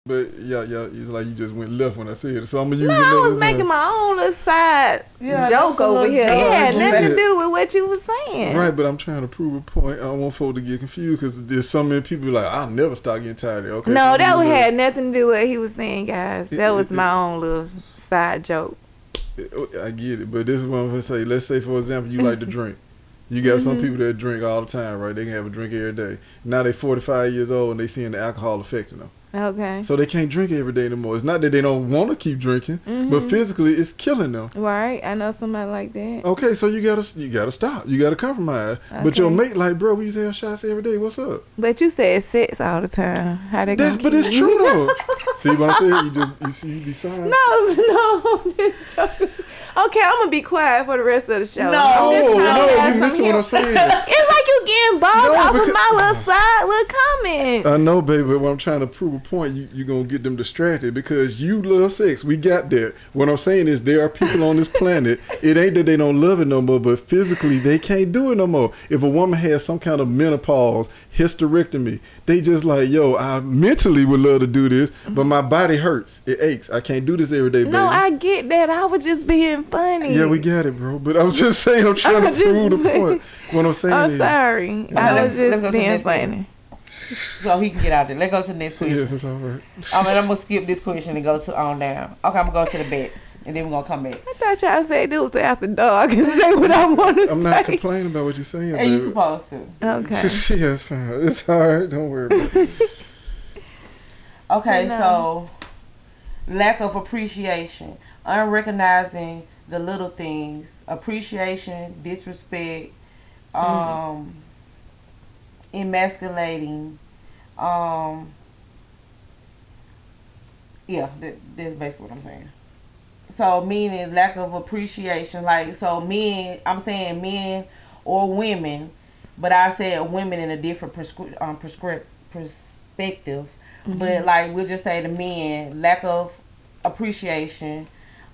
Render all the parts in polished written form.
But yeah, it's like you just went left when I said it. So I'm gonna use No, another I was making my own little side joke over here. joke. It had I get nothing to it. do with what you were saying. Right, but I'm trying to prove a point. I don't want folks to get confused because there's so many people like, I'll never stop getting tired of it. Okay, No, so that had nothing to do with what he was saying, guys. That was my own little side joke. I get it, but this is what I'm gonna say. Let's say, for example, you like to drink. You got some people that drink all the time, right? They can have a drink every day. Now they 45 years old and they seeing the alcohol affecting them. Okay. So they can't drink every day anymore. It's not that they don't want to keep drinking, but physically it's killing them. Right. I know somebody like that. Okay, so you gotta stop. You gotta compromise. Okay. But your mate like, bro, we used to have shots every day. What's up? But you said sex all the time. How they gonna But it's true though. See what I said? You decide. No. Okay, I'm gonna be quiet for the rest of the show. No, you missing what I'm saying. It's like you getting bothered off of my little comments. I know, baby, but when I'm trying to prove a point, you're going to get them distracted because you love sex. We got that. What I'm saying is there are people on this planet, it ain't that they don't love it no more, but physically they can't do it no more. If a woman has some kind of menopause, hysterectomy, they just like, yo, I mentally would love to do this, but my body hurts. It aches. I can't do this every day, baby. No, I get that. I was just being funny. Yeah, we got it, bro. But I was just saying, I'm trying to prove the point. What I'm saying is... sorry. I was just being funny. So he can get out there. Let's go to the next question. Yes, it's all right. I'm going to skip this question and go on down. Okay, I'm going to go to the bed. And then we're going to come back. I thought y'all said it was after dark and say what I want to say. I'm not complaining about what you're saying, and you're supposed to. Okay. Yeah, it's fine. It's all right. Don't worry about it. Okay, so lack of appreciation. Unrecognizing the little things. Appreciation, disrespect, emasculating. Yeah, that's basically what I'm saying. So meaning lack of appreciation, like, so men, I'm saying men or women, but I said women in a different perspective. But like we'll just say the men, lack of appreciation,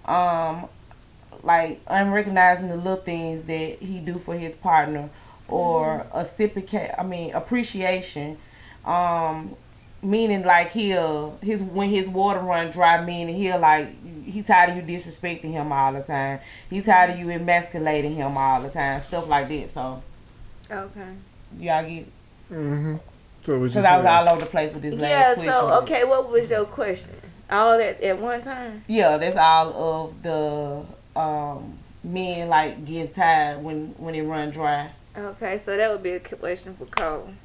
like unrecognizing the little things that he do for his partner, or appreciation, meaning like when his water run dry, meaning he tired of you disrespecting him all the time. He tired of you emasculating him all the time, stuff like that. So okay, y'all get it? So because I was all over the place with this last question. So okay, what was your question? All that at one time? Yeah, that's all of the men like getting tired when it run dry. Okay, so that would be a question for Cole.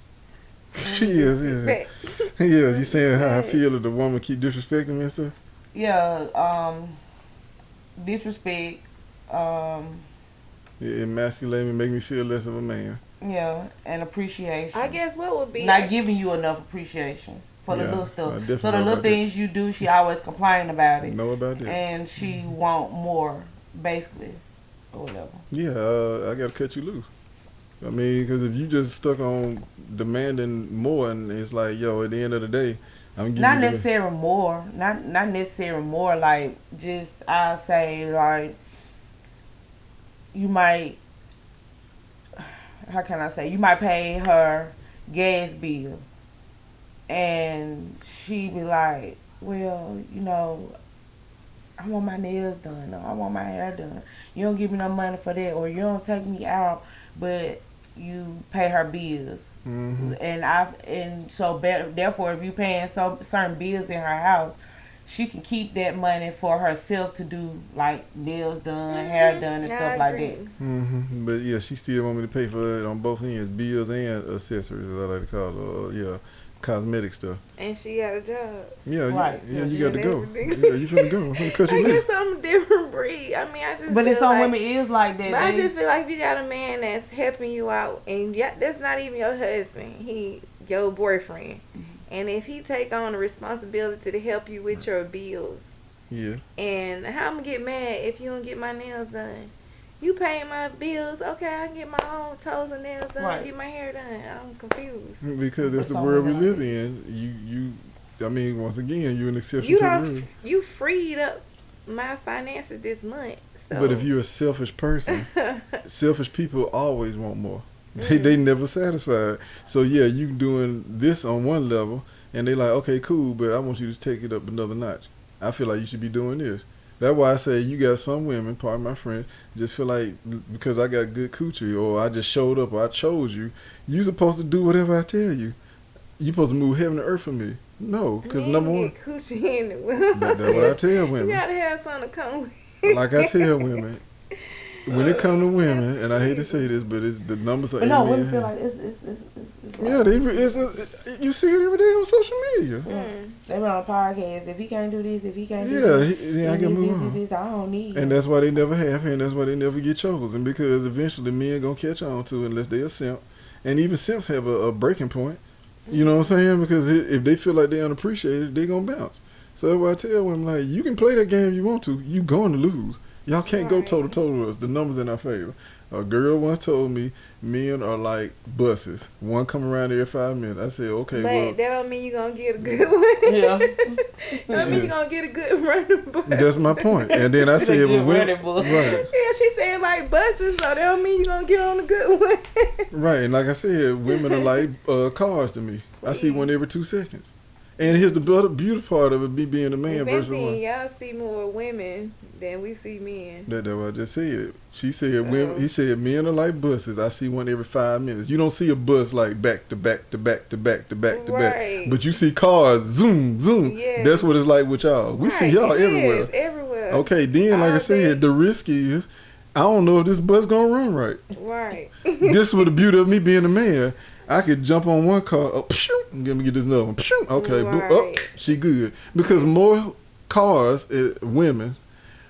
Yes. You saying how I feel if the woman keep disrespecting me and stuff? Yeah, disrespect. Emasculate me, make me feel less of a man. Yeah, and appreciation. I guess what would be not giving you enough appreciation for the little stuff. So the little things you do, she always complain about it. Know about that. And she want more, basically, or whatever. Yeah, I gotta cut you loose. I mean, because if you just stuck on demanding more, and it's like, yo, at the end of the day, I'm giving not necessarily more, not necessarily more. Like, just I say like, you might. How can I say? You might pay her gas bill, and she be like, well, you know, I want my nails done, or I want my hair done. You don't give me no money for that, or you don't take me out, but you pay her bills. And so therefore, if you paying certain bills in her house, she can keep that money for herself to do like nails done, hair done, and stuff like that. But yeah, she still want me to pay for it on both ends, bills and accessories, as I like to call it. Cosmetic stuff. And she got a job. Yeah, right. You got to go. Yeah, you finna go. I'm finna cut you I loose. guess I'm a different breed. I mean, I just. But feel some like, women is like that. But I just feel like if you got a man that's helping you out, and that's not even your husband, he your boyfriend, and if he take on the responsibility to help you with your bills, yeah. And how I'm gonna get mad if you don't get my nails done? You paying my bills, okay? I can get my own toes and nails done, right. Get my hair done. I'm confused. Because that's the world we live in. I mean, once again, you're an exception to the rule. You freed up my finances this month. So. But if you're a selfish person, selfish people always want more. They never satisfied. So yeah, you doing this on one level, and they like, okay, cool, but I want you to take it up another notch. I feel like you should be doing this. That's why I say you got some women, part of my friends, just feel like because I got good coochie or I just showed up or I chose you, you supposed to do whatever I tell you. You supposed to move heaven and earth for me. No, because number one, get coochie in it. that's what I tell women. You gotta have something to come with. Like I tell women, when it come to women, and I hate to say this, but it's the numbers are. But no, in women men. feel like it's Yeah, you see it every day on social media. They been on a podcast. If he can't do this, if he can't do Yeah, this, I can move on. this, I don't need. And that's why they never have, and that's why they never get chosen, because eventually men gonna catch on to it unless they a simp, and even simps have a breaking point. You know what I'm saying? Because if they feel like they're unappreciated, they gonna bounce. So that's why I tell women, like, you can play that game if you want to. You going to lose. Y'all can't go toe to toe with us. The numbers in our favor. A girl once told me men are like buses. One come around every 5 minutes. I said, okay, But well, that don't mean you gonna get a good one. Yeah. That don't mean you gonna get a good running bus. that's my point. And then I She said, said well, good women, running bus. right, Yeah, she said like buses, so that don't mean you gonna get on a good one. right. And like I said, women are like cars to me. I see one every 2 seconds. And here's the beautiful part of it, me being a man If versus anything, one. y'all see more women than we see men. That's what I just said. She said, women, he said, men are like buses. I see one every 5 minutes. You don't see a bus like back to back to back to back to back to back. Right. But you see cars, zoom, zoom. Yes. That's what it's like with y'all. We see Right, y'all it everywhere. is, everywhere. Okay, then, like I All said, day. the risk is, I don't know if this bus gonna run right. Right. This was the beauty of me being a man. I could jump on one car, and let me get this another one. Okay, Right. she good. Because more cars, women,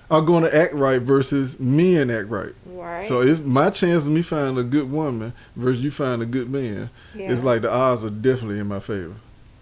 are going to act right versus men act right. Right. So it's my chance of me finding a good woman versus you finding a good man. Yeah. It's like the odds are definitely in my favor.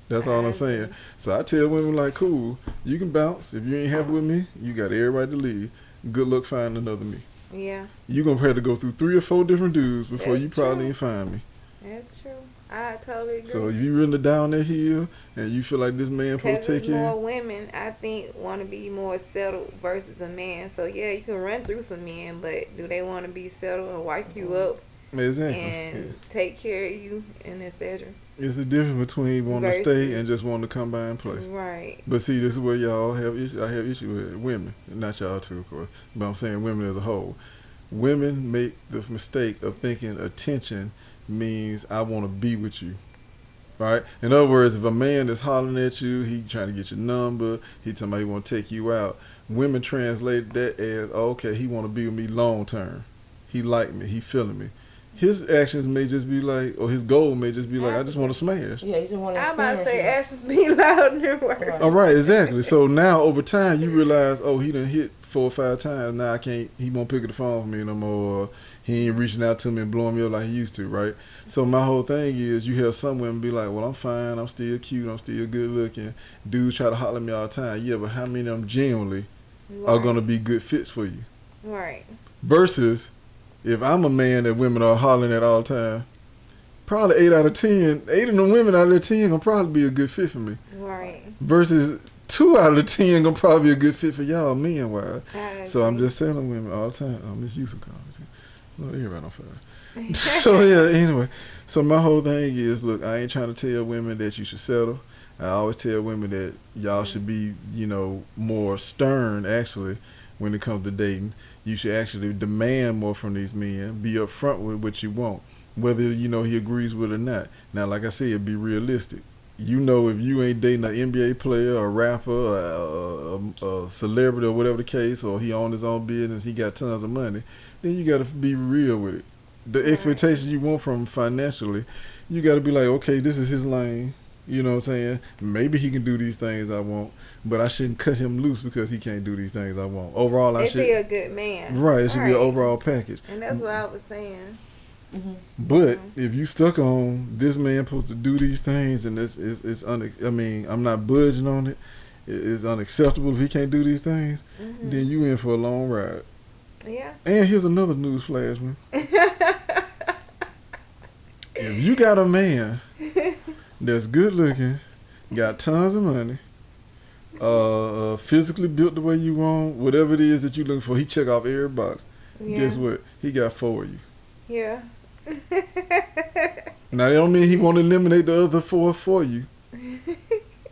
That's all I'm saying. So I tell women like, cool, you can bounce. If you ain't happy with me, you got every right to leave. Good luck finding another me. Yeah, You gonna have to go through 3 or 4 different dudes before That's you probably true. ain't find me. that's true. I totally agree. So if you really down that hill and you feel like this man supposed Because to take there's more care, women, I think, want to be more settled versus a man. So, yeah, you can run through some men, but do they want to be settled and wipe you up exactly. and take care of you and etc.? It's the difference between wanting to stay Versus- and just wanting to come by and play. Right. But see, this is where y'all have issue. I have issue with women, not y'all too, of course. But I'm saying women as a whole. Women make the mistake of thinking attention means I want to be with you. Right? In other words, if a man is hollering at you, he trying to get your number, he talking about he want to take you out. Women translate that as, okay, he want to be with me long term. He like me. He feeling me. His actions may just be like, or his goal may just be like, I just want to smash. Yeah, you just want to. I'm about to say actions be louder than words. Right. All right, exactly. So now over time, you realize, oh, he done hit 4 or 5 times. Now I can't. He won't pick up the phone for me no more. Or he ain't reaching out to me and blowing me up like he used to, right? So my whole thing is, you hear some women be like, well, I'm fine. I'm still cute. I'm still good looking. Dudes try to holler at me all the time. Yeah, but how many of them genuinely are gonna be good fits for you? Right. Versus, if I'm a man that women are hollering at all the time, probably 8 out of 10, 8 of them women out of the 10 gonna probably be a good fit for me. Right. Versus 2 out of the 10 gonna probably be a good fit for y'all, men wise. I So I'm agree. just telling women all the time, oh, Miss Yusuf calling. No, everybody on fire. So yeah, anyway. So my whole thing is, look, I ain't trying to tell women that you should settle. I always tell women that y'all should be, more stern actually when it comes to dating. You should actually demand more from these men. Be upfront with what you want, whether he agrees with it or not. Now, like I said, be realistic. If you ain't dating an NBA player, a rapper, a celebrity, or whatever the case, or he own his own business, he got tons of money, then you got to be real with it. The expectations you want from him financially, you got to be like, okay, this is his lane. You know what I'm saying? Maybe he can do these things I want, but I shouldn't cut him loose because he can't do these things I want. Overall, I It'd should. be a good man. Right, it should be an Right. overall package. And that's what I was saying. Mm-hmm. But if you stuck on this man supposed to do these things and I'm not budging on it, it's unacceptable if he can't do these things, then you in for a long ride. Yeah. And here's another news flash, man. If you got a man that's good looking, got tons of money, physically built the way you want, whatever it is that you looking for, he check off every box. Yeah. Guess what? He got 4 of you. Yeah. Now, that don't mean he won't eliminate the other 4 for you.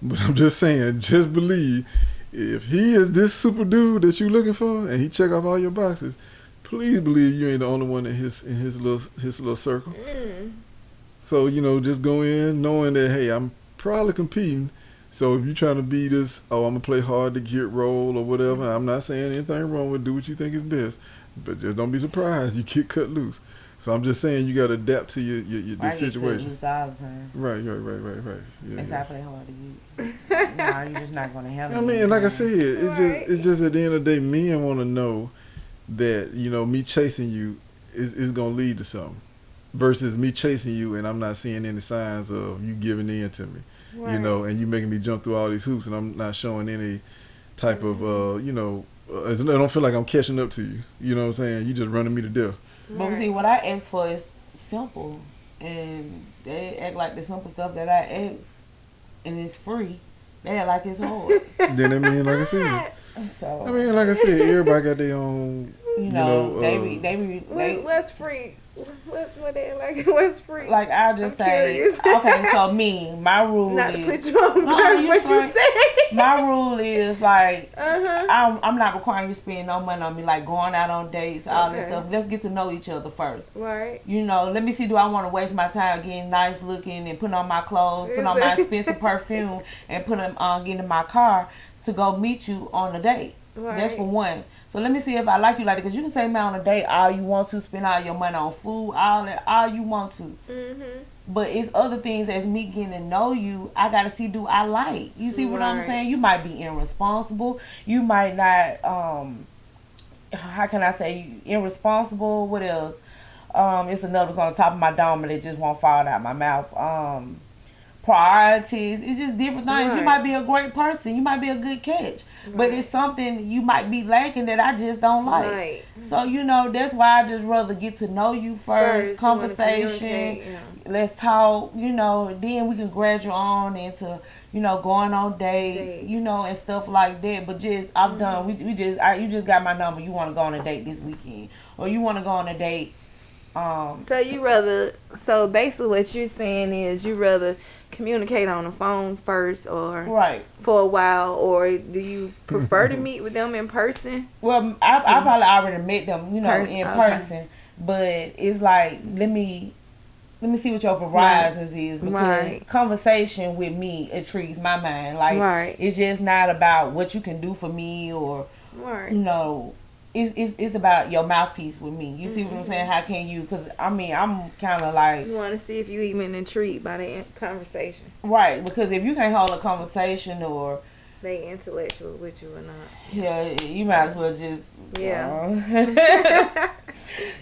But I'm just saying, just believe, if he is this super dude that you looking for and he check off all your boxes, please believe you ain't the only one in his little circle. So, just go in knowing that, hey, I'm probably competing. So if you're trying to be this, I'm going to play hard to get role or whatever, I'm not saying anything wrong with do what you think is best. But just don't be surprised you get cut loose. So I'm just saying you got to adapt to your the situation. Loose all the time. Right. Yeah, It's I play hard to get. No, you're just not going to handle it. I mean, like I said, it's just at the end of the day, men want to know that, me chasing you is going to lead to something. Versus me chasing you and I'm not seeing any signs of you giving in to me. Right. And you making me jump through all these hoops and I'm not showing any type of, I don't feel like I'm catching up to you. You know what I'm saying? You just running me to death. But see, what I ask for is simple. And they act like the simple stuff that I ask and it's free. They act like it's hard. Then like I said. So like I said, everybody got their own, what's free? What they like? What's free? Like I'll just say, okay. So my rule not is to put you on what you said. My rule is like I'm not requiring you to spend no money on me, like going out on dates, all this stuff. Let's get to know each other first. Right. Let me see. Do I want to waste my time getting nice looking and putting on my clothes, putting on my expensive perfume, and getting in my car to go meet you on a date? Right. That's for one. So let me see if I like you like that. Because you can take me on a date all you want to, spend all your money on food, all you want to. Mm-hmm. But it's other things as me getting to know you, I got to see, do I like? You see what I'm saying? You might be irresponsible. You might not, how can I say, irresponsible. What else? It's another one on the top of my dome, but it just won't fall out my mouth. Priorities. It's just different things. Right. You might be a great person. You might be a good catch. Right. But it's something you might be lacking that I just don't like. Right. So, that's why I just rather get to know you first. Conversation. Let's talk, then we can graduate on into, going on dates. And stuff like that. But just, I'm done. You just got my number. You want to go on a date this weekend. Or you want to go on a date. So basically what you're saying is you rather communicate on the phone first or for a while, or do you prefer to meet with them in person? Well, I probably already met them, in person, but it's like, let me see what your horizons is, because conversation with me intrigues my mind. Like, it's just not about what you can do for me or, It's about your mouthpiece with me. You see what I'm saying? How can you? Because, I'm kind of like... You want to see if you even intrigued by the conversation. Right. Because if you can't hold a conversation or... They intellectual with you or not. Yeah, you might as well just... Yeah.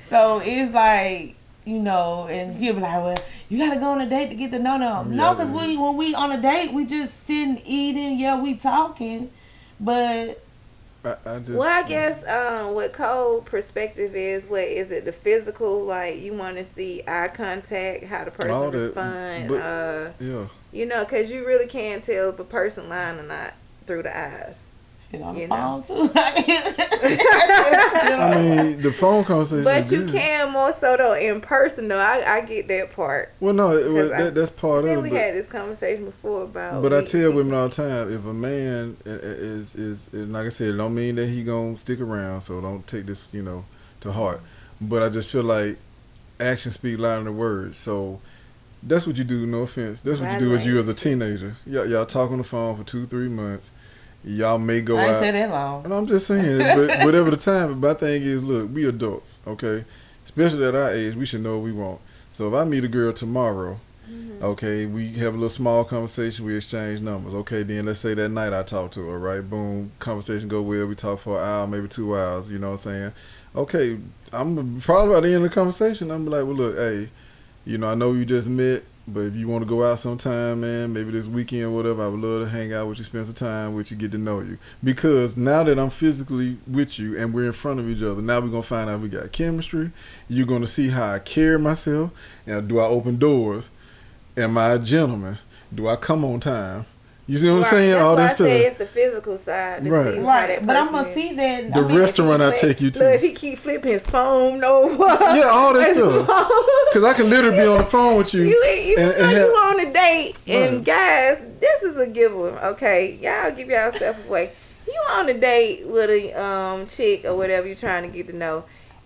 So, it's like, and he'll be like, well, you got to go on a date to get to know them. No, because when we on a date, we just sitting, eating. Yeah, we talking. But... I guess what Cole's perspective is, what is it, the physical, like you want to see eye contact, how the person responds, because you really can't tell if a person lying or not through the eyes. On the phone too. The phone conversation. But you can more so though in person though. I get that part. Well, no, that's part of it. We had this conversation before about. But I tell women all the time, if a man is like I said, it don't mean that he gonna stick around. So don't take this, to heart. But I just feel like actions speak louder than words. So that's what you do. No offense. That's what you do as you as a teenager. Y'all talk on the phone for 2-3 months. Y'all may go out. I ain't say that long. And I'm just saying, but whatever the time, my thing is, look, we adults, okay? Especially at our age, we should know what we want. So if I meet a girl tomorrow, okay, we have a little small conversation, we exchange numbers. Okay, then let's say that night I talk to her, right? Boom, conversation go well, we talk for an hour, maybe 2 hours, you know what I'm saying? Okay, I'm probably by the end of the conversation, I'm like, well, look, hey, I know you just met, but if you want to go out sometime, man, maybe this weekend or whatever, I would love to hang out with you, spend some time with you, get to know you. Because now that I'm physically with you and we're in front of each other, now we're going to find out we got chemistry. You're going to see how I carry myself. And do I open doors? Am I a gentleman? Do I come on time? You see what I'm saying? That's all why that I stuff. say it's the physical side to see how that But I'm person gonna see that the restaurant I take you to. Look, if he keep flipping his phone over. Yeah, all that stuff. Because I can literally be on the phone with you. You on a date, and guys, this is a giveaway. Okay, y'all give y'all stuff away. You on a date with a chick or whatever you're trying to get to know,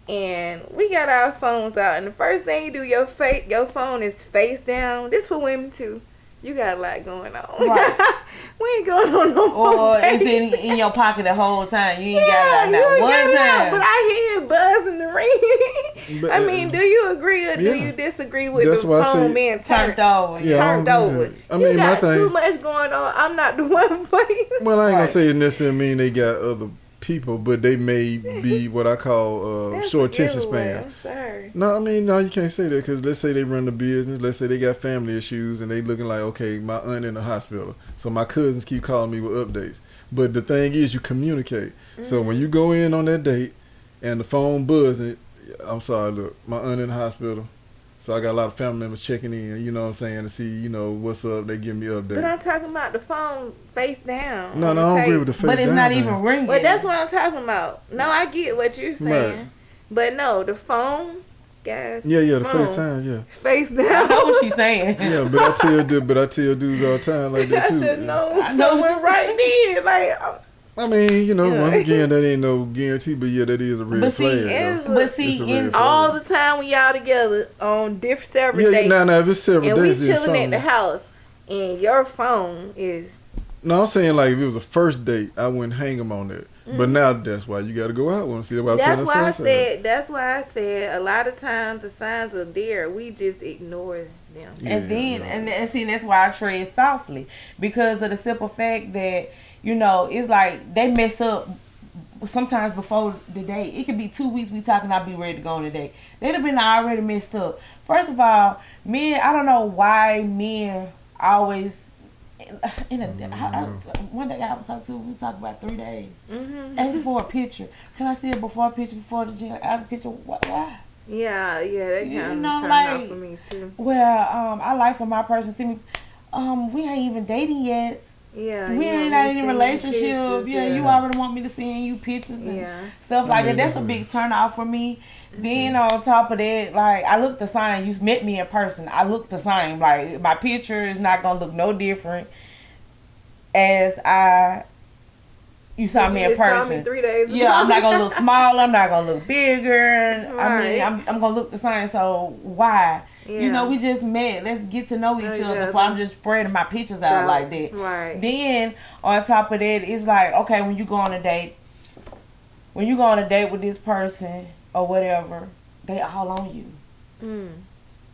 and we got our phones out, and the first thing you do, your phone is face down. This for women too. You got a lot going on. Right. We ain't going on no more. Or it's in your pocket the whole time. You ain't got it out one time. But I hear it buzz in the ring. But, I mean, do you agree or do you disagree with the phone being turned over? Turned over. I mean, you got too much going on. I'm not the one for you. Well, I ain't gonna say it necessarily mean they got other people, but they may be what I call short attention spans. I'm sorry. No, I mean, no, you can't say that because let's say they run the business. Let's say they got family issues and they looking like, okay, my aunt in the hospital. So my cousins keep calling me with updates. But the thing is, you communicate. Mm-hmm. So when you go in on that date and the phone buzzing, I'm sorry, look, my aunt in the hospital. So I got a lot of family members checking in, you know what I'm saying, to see, you know, what's up. They give me updates. But I'm talking about the phone face down. No, I don't agree with the face down. But it's not even ringing. But that's what I'm talking about. No, I get what you're saying. Right. But no, the phone, guys. Yeah, the FaceTime, yeah. Face down. I know what she's saying. Yeah, but I tell dudes all the time like that too. I should know. I know went right then. Like, I mean, you know, once again, that ain't no guarantee, but yeah, that is a red flag. But see, all the time when y'all together on several dates, if it's several days, and we chilling at the house, and your phone is. No, I'm saying like if it was a first date, I wouldn't hang them on that. But now that's why you got to go out with them. See, that's why I said a lot of times the signs are there. We just ignore them. Yeah, and then and see, that's why I tread softly because of the simple fact that. You know, it's like they mess up sometimes before the date. It could be 2 weeks we talking, I'll be ready to go on the date. They'd have been already messed up. First of all, men, I don't know why men always one day I was talking to, we talked about 3 days. Mm-hmm. Ask for a picture. Can I see it before a picture, before the gym, after the picture? Why? Yeah, that kind of turned off for me too. Well, I like for my person to see me. We ain't even dating yet. Yeah, we ain't not in a relationship. Yeah, you already want me to send you pictures and stuff like that. That's a big turn off for me. Mm-hmm. Then on top of that, like I look the same. You met me in person. I look the same. Like my picture is not gonna look no different as you saw me in person. Saw me 3 days ago. Yeah, I'm not gonna look smaller. I'm not gonna look bigger. Right. I mean, I'm gonna look the same. So why? Yeah. You know, we just met. Let's get to know each other before I'm just spreading my pictures out like that. Right. Then, on top of that, it's like, okay, when you go on a date with this person or whatever, they all on you.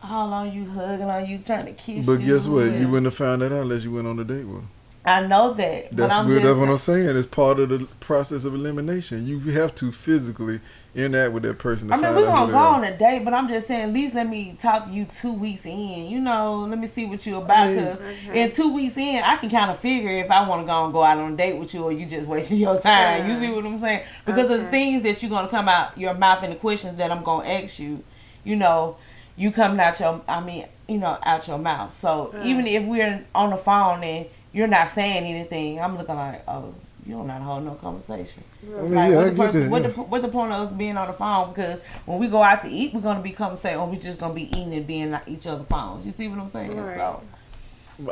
All on you, hugging on you, trying to kiss you. But guess what? You wouldn't have found that out unless you went on a date with them. I know that. That's what I'm saying. It's part of the process of elimination. You have to physically interact with that person. I mean, we're going to go on a date, but I'm just saying, at least let me talk to you 2 weeks in. You know, let me see what you're about. Because in 2 weeks in, I can kind of figure if I want to go out on a date with you or you just wasting your time. You see what I'm saying? Because of the things that you're going to come out your mouth and the questions that I'm going to ask you, you know, you coming out out your mouth. So even if we're on the phone and you're not saying anything, I'm looking like, oh, you don't know how to hold no conversation. I mean, what the point of us being on the phone? Because when we go out to eat, we're going to be conversating, or we're just going to be eating and being on each other's phones. You see what I'm saying? Right. So,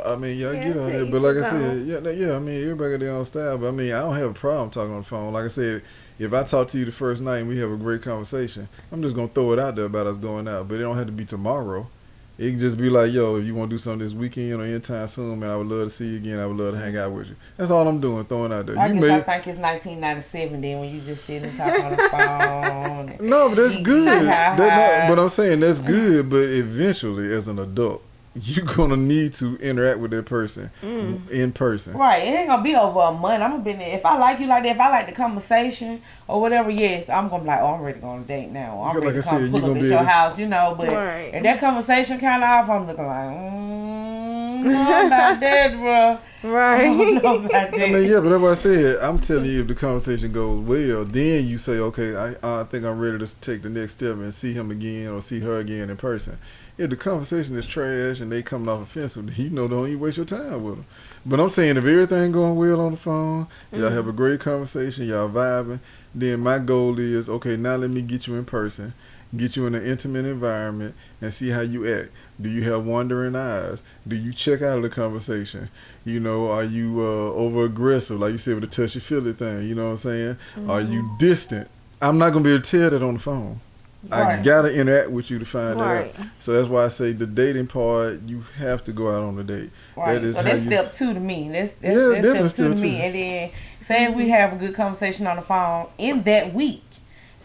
I mean, I get on that, but like I said, I mean, everybody got their own style. But I mean, I don't have a problem talking on the phone. Like I said, if I talk to you the first night and we have a great conversation, I'm just going to throw it out there about us going out. But it don't have to be tomorrow. It can just be like, yo, if you want to do something this weekend or anytime soon, man, I would love to see you again. I would love to hang out with you. That's all I'm doing, throwing out there. I think it's 1997 then when you just sit and talk on the phone. No, but that's good. But I'm saying that's good, but eventually as an adult, you're going to need to interact with that person in person. Right. It ain't going to be over a month. I'm going to be there. If I like you like that, if I like the conversation or whatever, yes, I'm going to be like, oh, I'm ready to go on a date now. I'm ready to come pull up at your house, you know. But if that conversation kind of off, I'm looking like, know about that, bro. Right. I don't know about that. I mean, yeah, but that's what I said. I'm telling you, if the conversation goes well, then you say, okay, I think I'm ready to take the next step and see him again or see her again in person. If the conversation is trash and they coming off offensive, you know, don't even waste your time with them. But I'm saying if everything going well on the phone, y'all have a great conversation, y'all vibing, then my goal is, okay, now let me get you in person, get you in an intimate environment, and see how you act. Do you have wandering eyes? Do you check out of the conversation? You know, are you over aggressive, like you said, with the touchy feely thing? You know what I'm saying? Are you distant? I'm not gonna be able to tell that on the phone. Right. I gotta interact with you to find that out. So that's why I say the dating part, you have to go out on a date. Right. So that's step 2 to me. That's step 2 to me. And then say we have a good conversation on the phone in that week,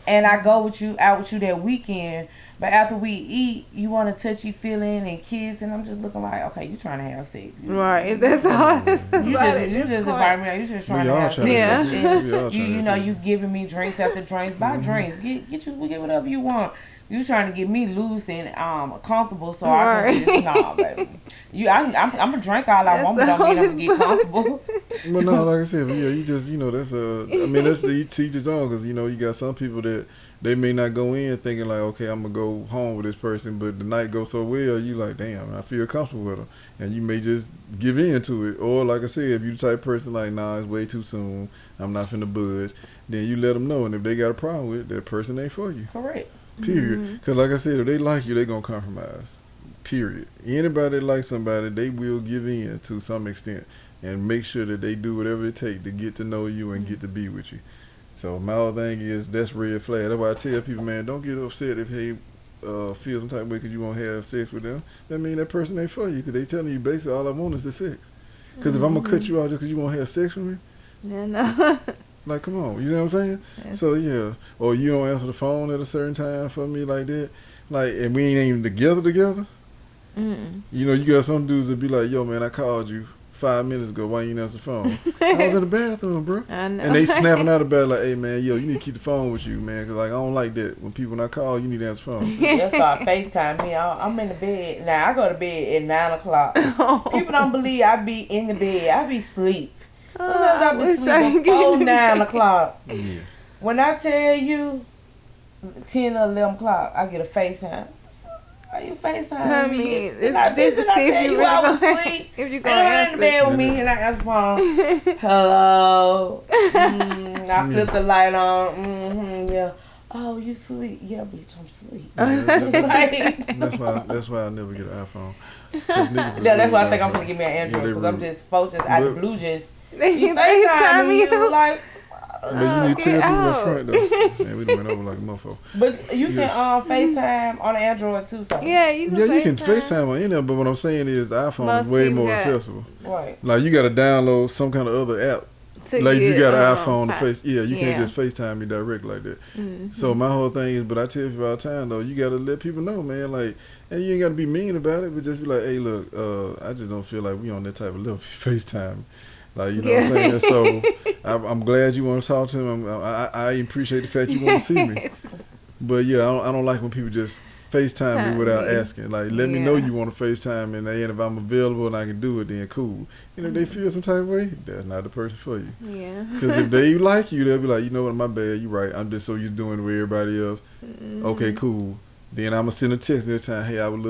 and I go with you out with you that weekend. But after we eat, you want a touchy feeling and kiss, and I'm just looking like, okay, you trying to have sex. Right. That's all it's about. You just invite me out. You just trying to have sex. Yeah. You know, you giving me drinks after drinks. Buy drinks. We get whatever you want. You trying to get me loose and comfortable so I can just, nah, baby. I'm gonna drink all I want, but don't mean I'm gonna get comfortable. But no, like I said, yeah, you just, you know, that's that's the teach his own, because, you know, you got some people that they may not go in thinking like, okay, I'm gonna go home with this person, but the night goes so well, you like, damn, I feel comfortable with them, and you may just give in to it. Or like I said, if you the type of person like, nah, it's way too soon, I'm not finna budge, then you let them know, and if they got a problem with it, that person ain't for you. Correct. Period. Because like I said, if they like you, they gonna compromise. Period. Anybody that likes somebody, they will give in to some extent and make sure that they do whatever it takes to get to know you and get to be with you. So my whole thing is, that's red flag. That's why I tell people, man, don't get upset if they feel some type of way because you won't have sex with them. That mean that person ain't for you, because they telling you basically all I want is the sex. Because if I'm gonna cut you out just because you won't have sex with me, yeah, no. Like, come on, you know what I'm saying? Yes. So yeah, or you don't answer the phone at a certain time for me like that, like, and we ain't even together. You know, you got some dudes that be like, yo, man, I called you 5 minutes ago, why you ain't answer the phone? I was in the bathroom, bro. I know. And they snapping out about it like, hey, man, yo, you need to keep the phone with you, man, because, like, I don't like that. When I call, you need to answer the phone. Just start FaceTime me. I'm in the bed. Now, I go to bed at 9 o'clock. People don't believe I be in the bed. I be asleep. Sometimes I be asleep before 9 o'clock. Yeah. When I tell you 10 or 11 o'clock, I get a FaceTime. Why you FaceTime me? It's not this to see if you really I was asleep. If you go in the bed with me and I answer the phone. Hello. I flip the light on. Yeah. Oh, you sleep? Yeah, bitch, I'm asleep. That's why I never get an iPhone. Yeah, that's why I think I'm gonna give me an Android, because I'm just folks just out of the blue just FaceTime me. You like. But you need to tell people up front though. Man, we done went over like a motherfucker. But you can FaceTime on the Android too, so. Yeah, you can FaceTime on any of them, but what I'm saying is the iPhone is way more accessible. Right. Like, you gotta download some kind of other app. Like, you got an iPhone to face. Yeah, you can't just FaceTime me direct like that. So my whole thing is, but I tell people all the time though, you gotta let people know, man, like, and you ain't gotta be mean about it, but just be like, hey, look, I just don't feel like we on that type of level. FaceTime. Like, you know what I'm saying? So I'm glad you want to talk to him. I appreciate the fact you want to see me. But yeah, I don't like when people just FaceTime me without asking. Like, let me know you want to FaceTime, and if I'm available and I can do it, then cool. And if they feel some type of way, that's not the person for you. Yeah. Because if they like you, they'll be like, you know what, my bad, you right. I'm just so used to doing it with everybody else. Okay, cool. Then I'm going to send a text next time, hey, I would love